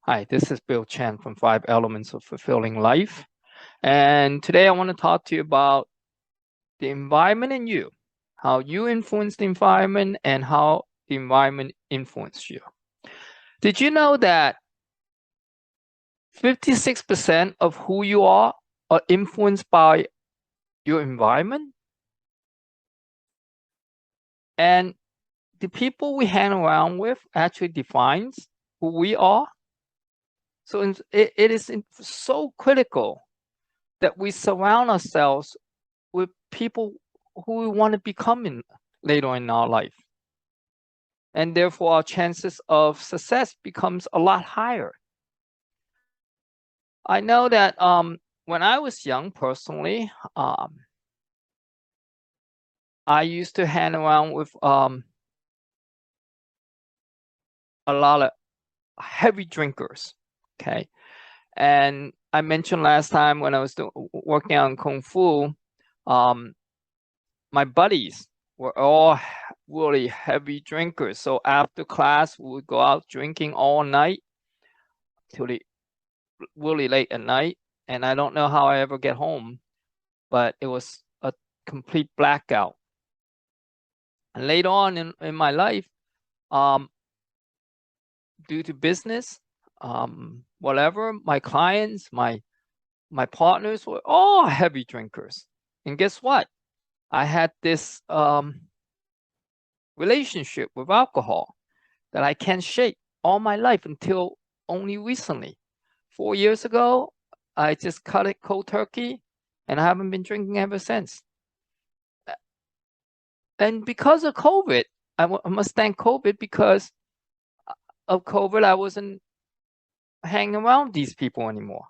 Hi, this is Bill Chen from 5 Elements of Fulfilling Life. And today I want to talk to you about the environment and you, how you influence the environment and how the environment influences you. Did you know that 56% of who you are influenced by your environment? And the people we hang around with actually defines who we are. So it is so critical that we surround ourselves with people who we want to become later in our life. And therefore, our chances of success becomes a lot higher. I know that when I was young, personally, I used to hang around with a lot of heavy drinkers. Okay, and I mentioned last time when I was working on Kung Fu, my buddies were all really heavy drinkers. So after class, we would go out drinking all night till really late at night. And I don't know how I ever get home, but it was a complete blackout. And later on in my life, due to business, whatever, my clients, my partners were all heavy drinkers. And guess what? I had this relationship with alcohol that I can't shake all my life until only recently. 4 years ago, I just cut it cold turkey, and I haven't been drinking ever since. And because of COVID, I must thank COVID, because of COVID, I wasn't hanging around these people anymore.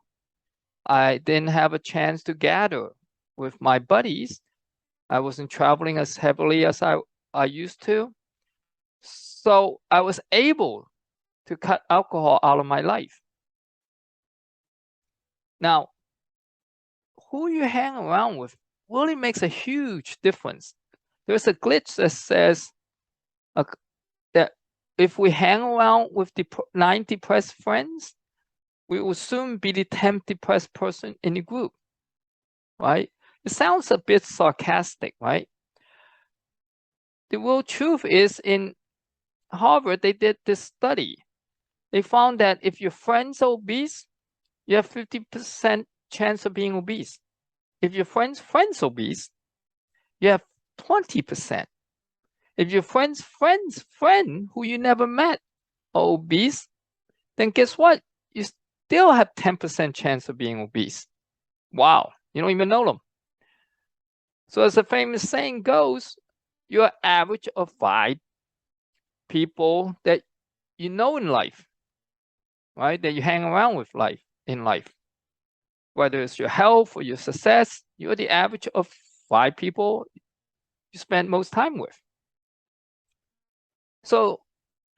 I didn't have a chance to gather with my buddies. I wasn't traveling as heavily as I used to. So I was able to cut alcohol out of my life. Now, who you hang around with really makes a huge difference. There's a glitch that says that if we hang around with 9 depressed friends, we will soon be the 10th depressed person in the group, right? It sounds a bit sarcastic, right? The real truth is, in Harvard, they did this study. They found that if your friend's obese, you have 50% chance of being obese. If your friend's obese, you have 20%. If your friend's friend who you never met are obese, then guess what? You still have 10% chance of being obese. Wow, you don't even know them. So as a famous saying goes, you're average of 5 people that you know in life, right? That you hang around with in life. Whether it's your health or your success, you're the average of 5 people you spend most time with. So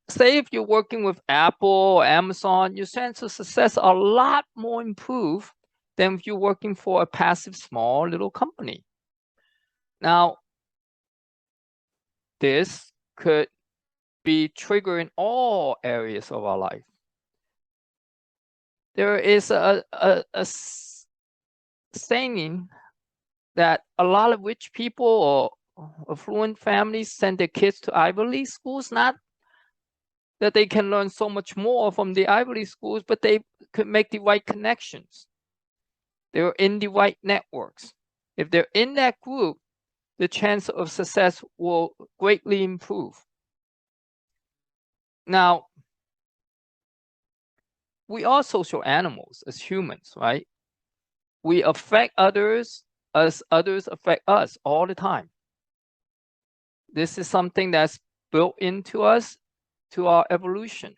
say if you're working with Apple or Amazon, your chance of success are a lot more improved than if you're working for a passive small little company. Now, this could be triggering all areas of our life. There is a saying that a lot of rich people or affluent families send their kids to Ivy League schools, not that they can learn so much more from the Ivy League schools, but they could make the right connections. They're in the right networks. If they're in that group, the chance of success will greatly improve. Now, we are social animals as humans, right? We affect others as others affect us all the time. This is something that's built into us, to our evolution.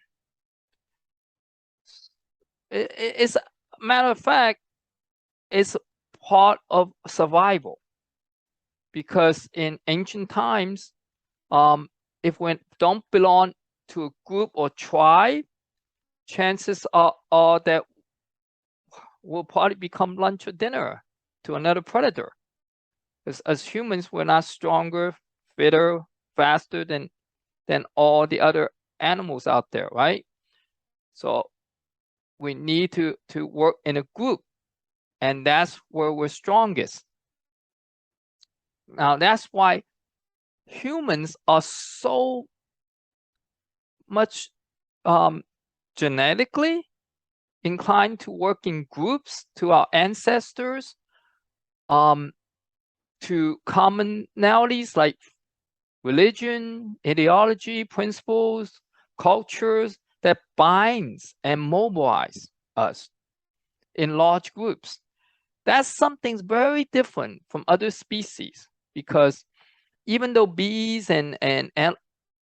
It's a matter of fact, it's part of survival. Because in ancient times, if we don't belong to a group or tribe, chances are that we'll probably become lunch or dinner to another predator. As humans, we're not stronger, fitter, faster than all the other animals out there, right? So we need to work in a group, and that's where we're strongest. Now, that's why humans are so much genetically inclined to work in groups, to our ancestors, to commonalities like religion, ideology, principles, cultures that binds and mobilize us in large groups. That's something very different from other species, because even though bees and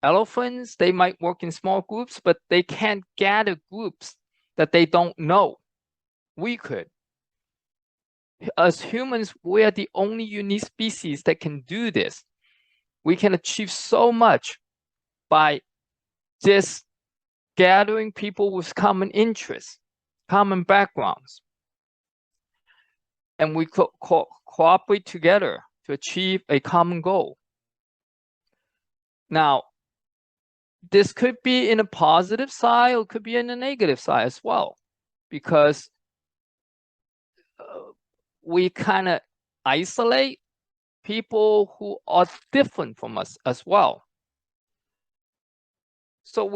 elephants, they might work in small groups, but they can't gather groups that they don't know. We could. As humans, we are the only unique species that can do this. We can achieve so much by just gathering people with common interests, common backgrounds, and we cooperate together to achieve a common goal. Now, this could be in a positive side, or it could be in a negative side as well, because we kind of isolate people who are different from us as well. So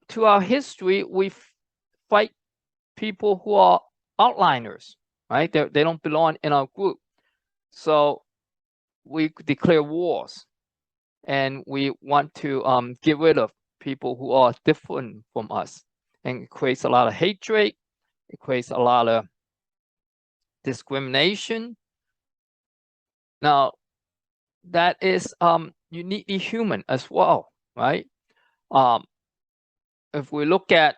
to our history, we fight people who are outliners, right? They don't belong in our group. So we declare wars, and we want to get rid of people who are different from us. And it creates a lot of hatred. It creates a lot of discrimination. Now, that is uniquely human as well, right? If we look at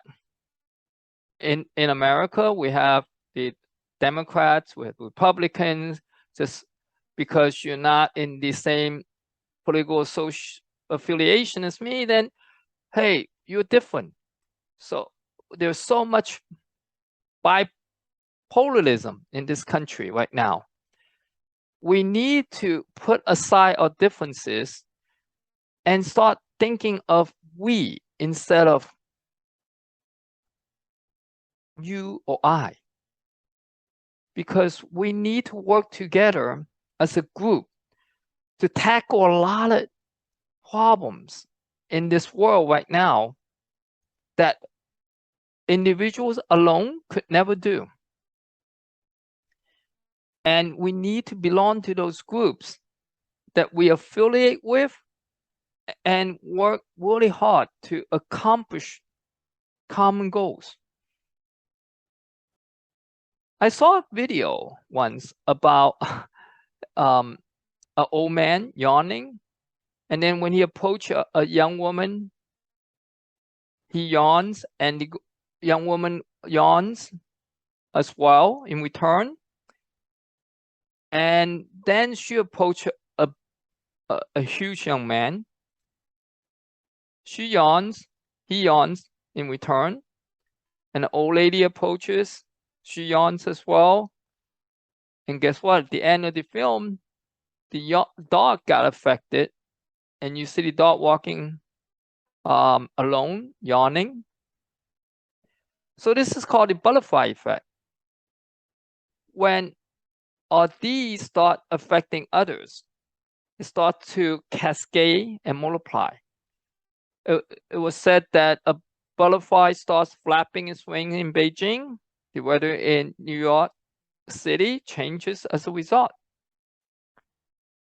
in America, we have the Democrats, we have Republicans. Just because you're not in the same political social affiliation as me, then hey, you're different. So there's so much bipolarism in this country right now. We need to put aside our differences and start thinking of we instead of you or I, because we need to work together as a group to tackle a lot of problems in this world right now that individuals alone could never do. And we need to belong to those groups that we affiliate with and work really hard to accomplish common goals. I saw a video once about an old man yawning, and then when he approached a young woman, he yawns, and the young woman yawns as well in return. And then she approached a huge young man. She yawns, he yawns in return. And the old lady approaches, she yawns as well. And guess what? At the end of the film, the dog got affected, and you see the dog walking alone, yawning. So this is called the butterfly effect. When these start affecting others, it starts to cascade and multiply. It was said that a butterfly starts flapping its wings in Beijing. The weather in New York City changes as a result.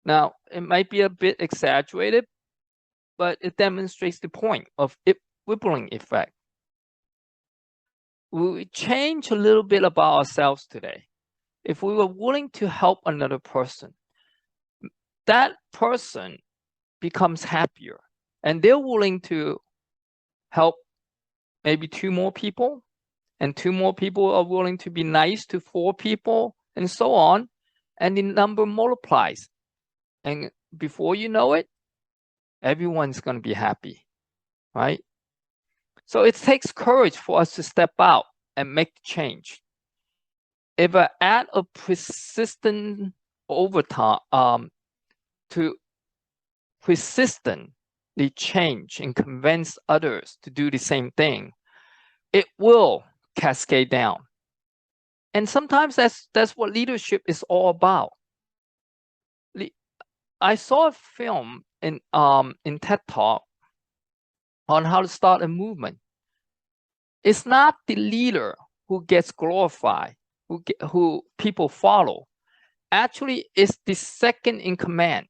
Now, it might be a bit exaggerated, but it demonstrates the point of rippling effect. We change a little bit about ourselves today. If we were willing to help another person, that person becomes happier, and they're willing to help maybe 2 more people, and 2 more people are willing to be nice to 4 people, and so on, and the number multiplies. And before you know it, everyone's going to be happy, right? So it takes courage for us to step out and make the change. If I add a persistent overtime to persistently change and convince others to do the same thing, it will cascade down. And sometimes that's what leadership is all about. I saw a film in TED Talk on how to start a movement. It's not the leader who gets glorified, who people follow. Actually, it's the second in command.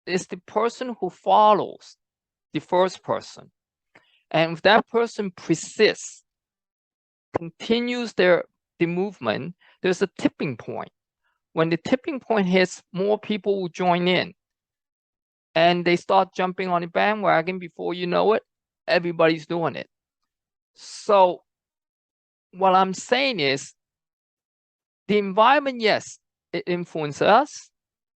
It's the person who follows the first person. And if that person persists, continues the movement, there's a tipping point. When the tipping point hits, more people will join in. And they start jumping on the bandwagon. Before you know it, everybody's doing it. So what I'm saying is, the environment, yes, it influences us,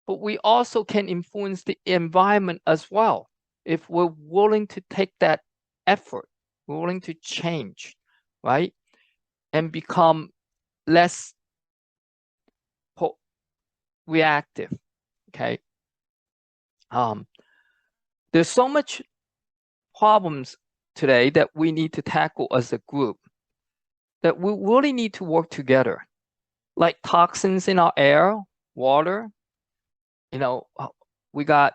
but we also can influence the environment as well if we're willing to take that effort, we're willing to change, right? And become less reactive, okay? There's so much problems today that we need to tackle as a group that we really need to work together, like toxins in our air, water. You know, we got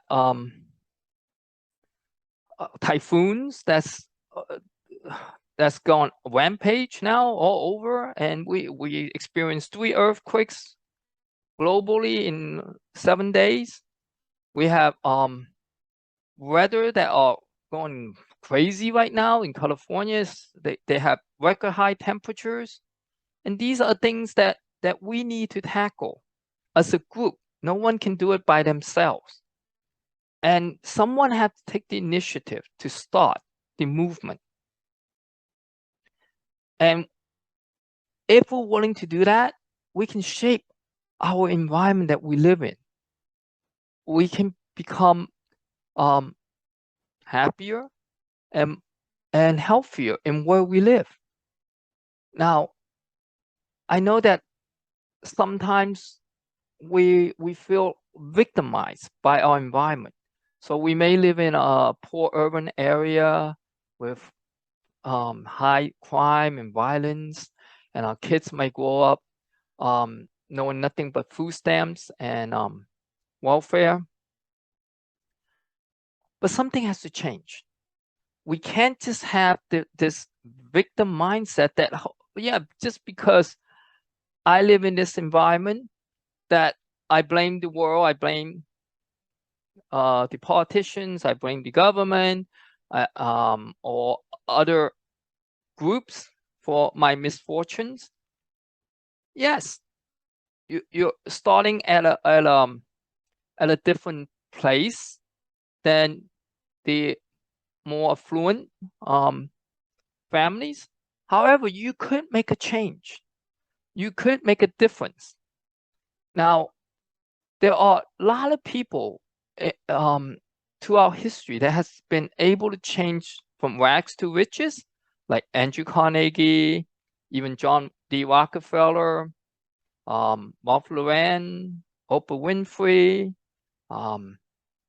typhoons that's gone rampage now all over, and we experienced 3 earthquakes globally in 7 days. We have weather that are going crazy right now in California. They have record high temperatures, and these are things that we need to tackle as a group. No one can do it by themselves, and someone has to take the initiative to start the movement. And if we're willing to do that, we can shape our environment that we live in. We can become happier and healthier in where we live. Now, I know that sometimes we feel victimized by our environment. So we may live in a poor urban area with high crime and violence, and our kids might grow up knowing nothing but food stamps and welfare. But something has to change. We can't just have this victim mindset that, yeah, just because I live in this environment, that I blame the world, I blame the politicians, I blame the government, or other groups for my misfortunes. Yes, you're starting at a different place than the more affluent families. However, you could make a change. You could make a difference. Now, there are a lot of people throughout history that has been able to change from rags to riches, like Andrew Carnegie, even John D. Rockefeller, Ralph Lauren, Oprah Winfrey,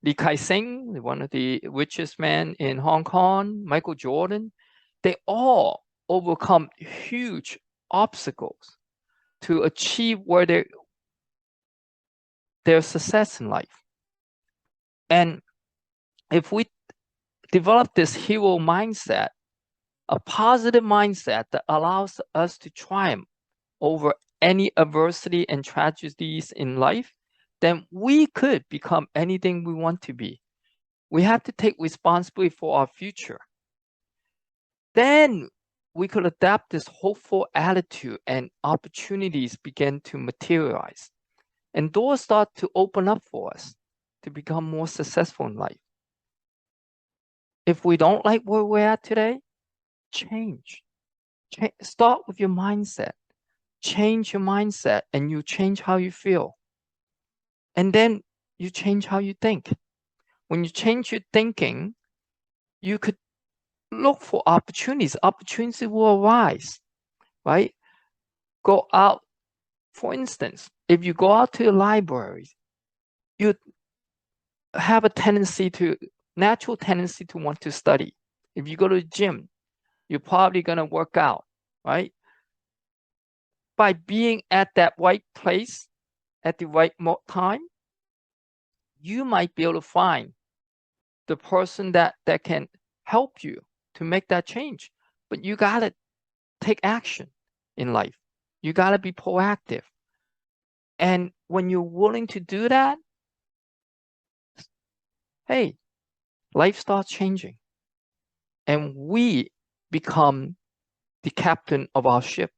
Lee Kai-seng, one of the richest men in Hong Kong, Michael Jordan. They all overcome huge obstacles to achieve where their success in life. And if we develop this hero mindset, a positive mindset that allows us to triumph over any adversity and tragedies in life, then we could become anything we want to be. We have to take responsibility for our future. Then we could adapt this hopeful attitude and opportunities begin to materialize. And doors start to open up for us to become more successful in life. If we don't like where we're at today, change. Start with your mindset. Change your mindset and you change how you feel. And then you change how you think. When you change your thinking, you could look for opportunities. Opportunities will arise, right? Go out. For instance, if you go out to the library, you have a natural tendency to want to study. If you go to the gym, you're probably going to work out, right? by being at that right place at the right time, you might be able to find the person that can help you to make that change. But you got to take action in life. You got to be proactive. And when you're willing to do that, hey, life starts changing. And we become the captain of our ship.